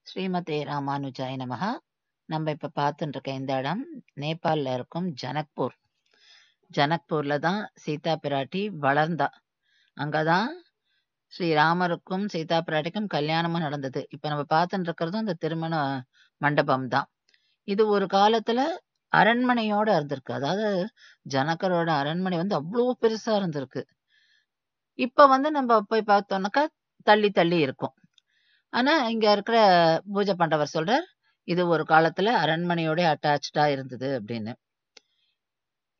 ஸ்ரீமதே ராமானுஜாய நமஹ. நம்ம இப்ப பார்த்துட்டு இருக்க இந்த இடம் நேபாளில் இருக்கும் ஜனக்பூர். ஜனக்பூர்ல தான் சீதா பிராட்டி வளர்ந்தா. அங்கதான் ஸ்ரீராமருக்கும் சீதா பிராட்டிக்கும் கல்யாணமும் நடந்தது. இப்ப நம்ம பார்த்துட்டு இருக்கிறதும் இந்த திருமண மண்டபம் தான். இது ஒரு காலத்துல அரண்மனையோட இருந்திருக்கு. அதாவது ஜனகரோட அரண்மனை வந்து அவ்வளோ பெருசா இருந்திருக்கு. இப்ப வந்து நம்ம போய் பார்த்தோம்னாக்கா தள்ளி தள்ளி இருக்கும். ஆனா இங்க இருக்கிற பூஜை பண்றவர் சொல்றார், இது ஒரு காலத்துல அரண்மனையோட அட்டாச்டா இருந்தது அப்படின்னு.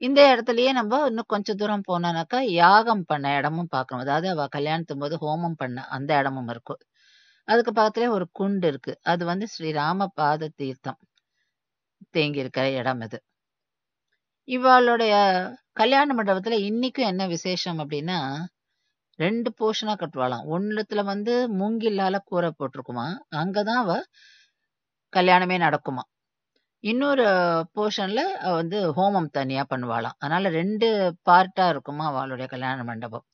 இந்த இடத்துலயே நம்ம இன்னும் கொஞ்சம் தூரம் போனோம்னாக்கா யாகம் பண்ண இடமும் பார்க்கணும். அதாவது அவ கல்யாணத்தும் போது ஹோமம் பண்ண அந்த இடமும் இருக்கும். அதுக்கு பக்கத்துலயே ஒரு குண்டு இருக்கு. அது வந்து ஸ்ரீராம பாத தீர்த்தம் தேங்கி இருக்கிற இடம் இது. இவளுடைய கல்யாண மண்டபத்துல இன்னைக்கும் என்ன விசேஷம் அப்படின்னா, 2 போர்ஷனா கட்டுவாளாம். ஒண்ணுத்துல வந்து மூங்கிலால கூரை போட்டிருக்குமா, அங்கதான் அவ கல்யாணமே நடக்குமா. இன்னொரு போர்ஷன்ல வந்து ஹோமம் தனியா பண்ணுவாளாம். அதனால 2 பார்ட்டா இருக்குமா அவளுடைய கல்யாண மண்டபம்.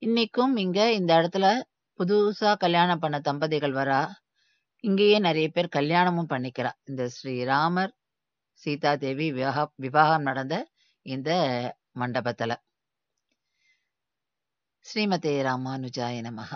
இன்னைக்கும் இங்க இந்த இடத்துல புதுசா கல்யாணம் பண்ண தம்பதிகள் வரா. இங்கேயே நிறைய பேர் கல்யாணமும் பண்ணிக்கிறா. இந்த ஸ்ரீராமர் சீதா தேவி விவாகம் நடந்த இந்த மண்டபத்துல. ஸ்ரீமதே ராமானுஜாய நமஹ.